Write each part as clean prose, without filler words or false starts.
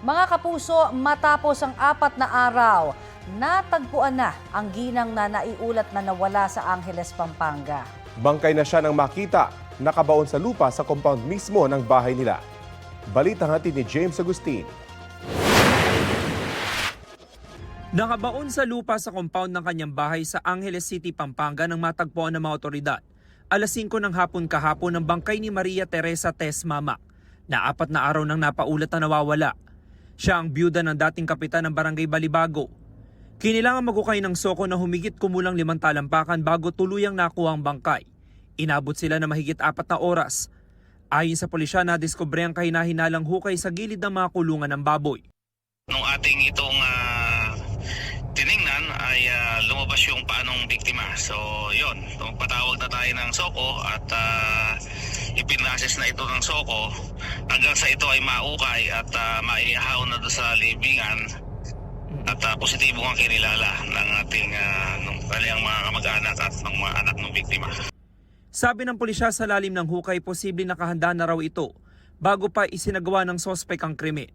Mga kapuso, matapos ang 4 na araw, natagpuan na ang ginang na naiulat na nawala sa Angeles, Pampanga. Bangkay na siya nang makita, nakabaon sa lupa sa compound mismo ng bahay nila. Balitang hatid ni James Agustin. Nakabaon sa lupa sa compound ng kanyang bahay sa Angeles City, Pampanga nang matagpuan ng mga otoridad. Alas 5 ng hapon kahapon ang bangkay ni Maria Teresa Tess Mamak, na 4 na araw nang napaulat na nawawala. Siya ang byuda ng dating kapitan ng Barangay Balibago. Kinilangan magukay ng soko na humigit kumulang 5 talampakan bago tuluyang nakuha ang bangkay. Inabot sila na mahigit 4 na oras. Ayon sa pulisya, nadiskubre ang kahina-hinalang hukay sa gilid ng mga kulungan ng baboy. Nung ating itong tiningnan ay lumabas yung paanong biktima. So yun, patawag na tayo ng soko at ipinases na ito ng soko hanggang sa ito ay maukay at maihaw na doon sa libingan at positibo ang kinilala ng ating kanyang mga kamag-anak at ng mga anak ng biktima. Sabi ng pulisya, sa lalim ng hukay, posibleng nakahanda na raw ito bago pa isinagawa ng sospek ang krimen.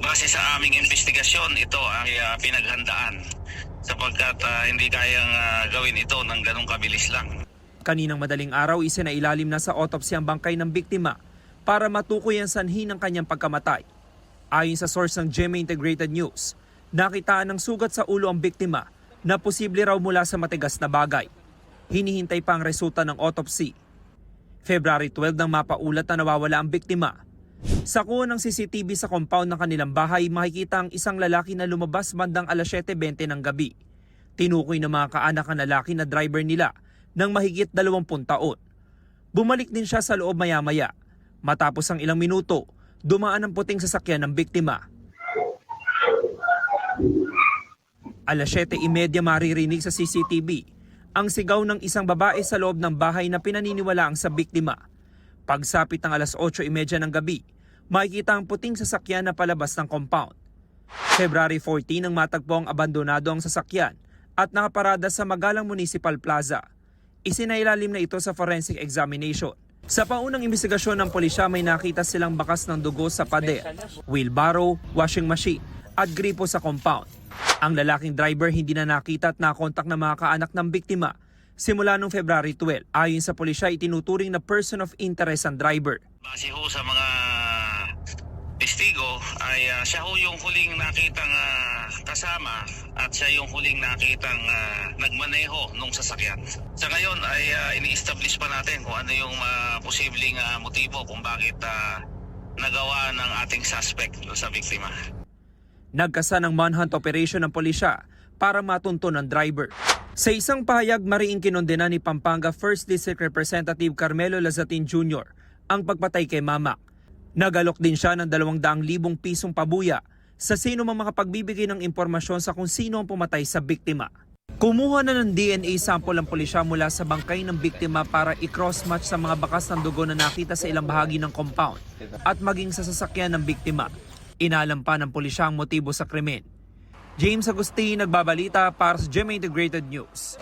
Base sa aming investigasyon, ito ay pinaghandaan sapagkat hindi kayang gawin ito ng ganong kabilis lang. Kaninang madaling araw, isinailalim na sa autopsy ang bangkay ng biktima para matukoy ang sanhi ng kanyang pagkamatay. Ayon sa source ng GMA Integrated News, nakitaan ng sugat sa ulo ang biktima na posible raw mula sa matigas na bagay. Hinihintay pa ang resulta ng autopsy. February 12 nang mapaulat na nawawala ang biktima. Sa kuha ng CCTV sa compound ng kanilang bahay, makikita ang isang lalaki na lumabas bandang alas 7:20 ng gabi. Tinukoy ng mga kaanak ang lalaki na driver nila ng mahigit 20 taon. Bumalik din siya sa loob maya-maya. Matapos ang ilang minuto, dumaan ang puting sasakyan ng biktima. Alas 7:30 maririnig sa CCTV ang sigaw ng isang babae sa loob ng bahay na pinaniniwalaang sa biktima. Pagsapit ng alas 8:30 ng gabi, makikita ang puting sasakyan na palabas ng compound. February 14 nang matagpo ang abandonado ang sasakyan at nakaparada sa Magalang Municipal Plaza. Isinailalim na ito sa forensic examination. Sa paunang investigasyon ng pulisya, may nakita silang bakas ng dugo sa pader, wheelbarrow, washing machine at gripo sa compound. Ang lalaking driver hindi na nakita at nakontak ng mga kaanak ng biktima simula noong February 12. Ayon sa pulisya, itinuturing na person of interest ang driver. Base ho sa mga testigo ay siya ho yung huling nakitang kasama at siya yung huling nakitang nagmaneho nung sasakyan. Sa ngayon ay ini-establish pa natin kung ano yung posibleng motibo kung bakit nagawa ng ating suspect sa biktima. Nagkasa ng manhunt operation ng pulisya para matunton ang driver. Sa isang pahayag, mariing kinondena ni Pampanga 1st District Representative Carmelo Lazatin Jr. ang pagpatay kay Mamak. Nagalok din siya ng 200,000 pisong pabuya sa sino mang makapagbibigay ng impormasyon sa kung sino ang pumatay sa biktima. Kumuha na ng DNA sample ang pulisya mula sa bangkay ng biktima para i-cross-match sa mga bakas ng dugo na nakita sa ilang bahagi ng compound at maging sa sasakyan ng biktima. Inalam pa ng pulisya ang motibo sa krimen. James Agustin, nagbabalita para sa GMA Integrated News.